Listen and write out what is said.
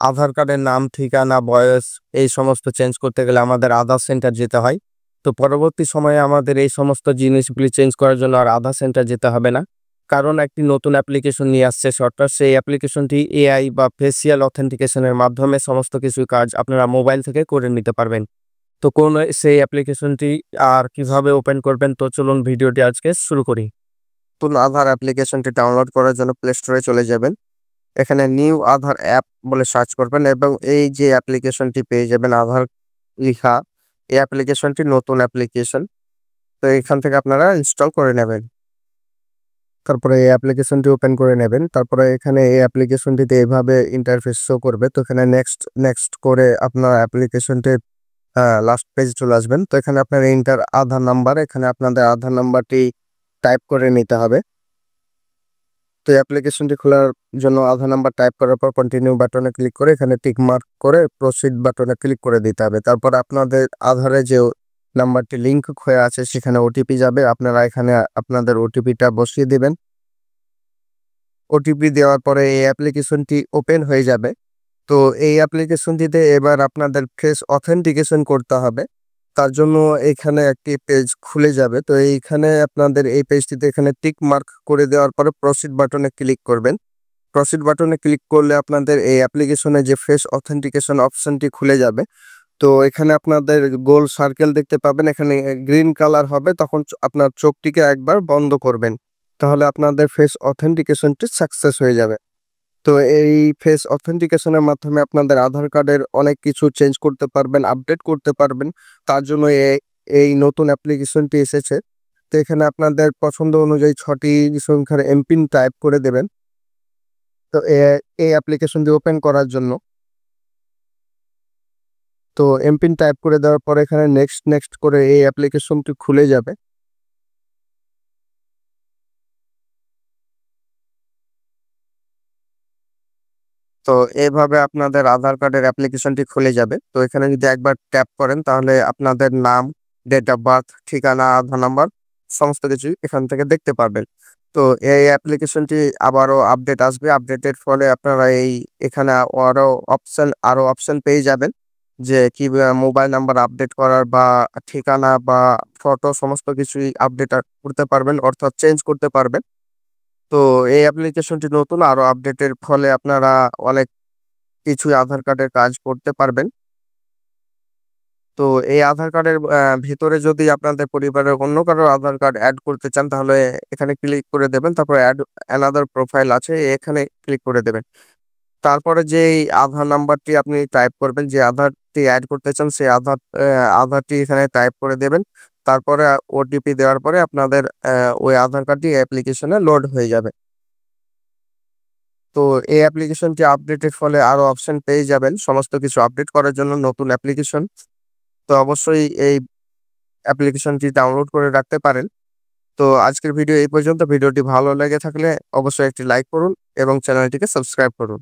আধার কার্ডের নাম, ঠিকানা, বয়স এই সমস্ত চেঞ্জ করতে গেলে আমাদের আধার সেন্টার যেতে হয়। তো পরবর্তী সময়ে আমাদের এই সমস্ত জিনিসগুলি চেঞ্জ করার জন্য আর আধার সেন্টার যেতে হবে না। কারণ একটি নতুন অ্যাপ্লিকেশন নিয়ে আসছে সরকার। সেই অ্যাপ্লিকেশনটি এআই বা ফেসিয়াল অথেন্টিকেশনের মাধ্যমে সমস্ত কিছু কাজ আপনারা মোবাইল থেকে করে নিতে পারবেন। তো কোন সেই অ্যাপ্লিকেশনটি আর কিভাবে ওপেন করবেন, তো চলুন ভিডিওটি আজকে শুরু করি। নতুন আধার অ্যাপ্লিকেশনটি ডাউনলোড করার জন্য প্লে স্টোরে চলে যাবেন। এখানে নিউ আধার অ্যাপ বলে সার্চ করবেন এবং এই যে অ্যাপ্লিকেশনটি পেয়ে যাবেন আধার লিখা, এই অ্যাপ্লিকেশনটি নতুন অ্যাপ্লিকেশন। তো এখান থেকে আপনারা ইনস্টল করে নেবেন। তারপরে এই অ্যাপ্লিকেশনটি ওপেন করে নেবেন। তারপরে এখানে এই অ্যাপ্লিকেশনটিতে এভাবে ইন্টারফেস শো করবে। তো এখানে নেক্সট নেক্সট করে আপনার অ্যাপ্লিকেশনটির লাস্ট পেজে চলে আসবেন। তো এখানে আপনার এন্টার আধার নাম্বার, এখানে আপনাদের আধার নাম্বারটি টাইপ করে নিতে হবে। তো অ্যাপ্লিকেশনটি খোলার জন্য আধার নাম্বার টাইপ করার পর কন্টিনিউ বাটনে ক্লিক করে এখানে টিক মার্ক করে প্রসিড বাটনে ক্লিক করে দিতে হবে। তারপর আপনাদের আধারে যে নাম্বারটি লিঙ্ক হয়ে আছে সেখানে ওটিপি যাবে, আপনারা এখানে আপনাদের ওটিপিটা বসিয়ে দিবেন। ওটিপি দেওয়ার পরে এই অ্যাপ্লিকেশনটি ওপেন হয়ে যাবে। তো এই অ্যাপ্লিকেশনটিতে এবার আপনাদের ফেস অথেন্টিকেশন করতে হবে। তার জন্য এখানে একটি পেজ খুলে যাবে। তো এইখানে আপনাদের এই পেজটিতে এখানে টিক মার্ক করে দেওয়ার পরে প্রসিড বাটনে ক্লিক করবেন। প্রসিড বাটনে ক্লিক করলে আপনাদের এই অ্যাপ্লিকেশনে যে ফেস অথেন্টিকেশন অপশনটি খুলে যাবে। তো এখানে আপনাদের গোল সার্কেল দেখতে পাবেন, এখানে গ্রিন কালার হবে, তখন আপনার চোখটিকে একবার বন্ধ করবেন, তাহলে আপনাদের ফেস অথেন্টিকেশনটি সাকসেস হয়ে যাবে। তো এই ফেস অথেন্টিকেশনের মাধ্যমে আপনাদের আধার কার্ডের অনেক কিছু চেঞ্জ করতে পারবেন, আপডেট করতে পারবেন। তার জন্য এই নতুন অ্যাপ্লিকেশনটি এসেছে। তো এখানে আপনাদের পছন্দ অনুযায়ী 6টি সংখ্যার এমপিন টাইপ করে দেবেন। তো এই অ্যাপ্লিকেশনটি ওপেন করার জন্য তো এমপিন টাইপ করে দেওয়ার পরে এখানে নেক্সট নেক্সট করে এই অ্যাপ্লিকেশনটি খুলে যাবে। তো এভাবে আপনাদের আধার কার্ডের অ্যাপ্লিকেশনটি খুলে যাবে। তো এখানে যদি একবার ট্যাপ করেন তাহলে আপনাদের নাম, ডেট অফ বার্থ, ঠিকানা, আধার নাম্বার সমস্ত কিছু এখান থেকে দেখতে পারবেন। তো এই অ্যাপ্লিকেশনটি আবারও আপডেট আসবে। আপডেটের ফলে আপনারা এখানে আরো অপশন পেয়ে যাবেন যে কি মোবাইল নাম্বার আপডেট করার বা ঠিকানা বা ফটো সমস্ত কিছুই আপডেট করতে পারবেন, অর্থাৎ চেঞ্জ করতে পারবেন। তো এই অ্যাপ্লিকেশনটি নতুন, আরো আপডেটের ফলে আপনারা অনেক কিছুই আধার কার্ডের কাজ করতে পারবেন। তো এই আধার কার্ডের ভিতরে যদি আপনাদের পরিবারের অন্য কারো আধার কার্ড অ্যাড করতে চান তাহলে এখানে ক্লিক করে দেবেন। তারপর অ্যাড অ্যানাদার প্রোফাইল আছে, এখানে ক্লিক করে দেবেন। তারপরে যে আধার নাম্বারটি আপনি টাইপ করবেন, যে আধারটি অ্যাড করতে চান সেই আধারটি এখানে টাইপ করে দেবেন। তারপরে ওটিপি দেওয়ার পরে আপনাদের ওই আধার কার্ডটি অ্যাপ্লিকেশনে লোড হয়ে যাবে। তো এই অ্যাপ্লিকেশনটি আপডেটের ফলে আরো অপশন পেয়ে যাবেন সমস্ত কিছু আপডেট করার জন্য নতুন অ্যাপ্লিকেশন। তো অবশ্যই এই অ্যাপ্লিকেশনটি ডাউনলোড করে রাখতে পারেন। তো আজকের ভিডিও এই পর্যন্ত। ভিডিওটি ভালো লেগে থাকলে অবশ্যই একটি লাইক করুন এবং চ্যানেলটিকে সাবস্ক্রাইব করুন।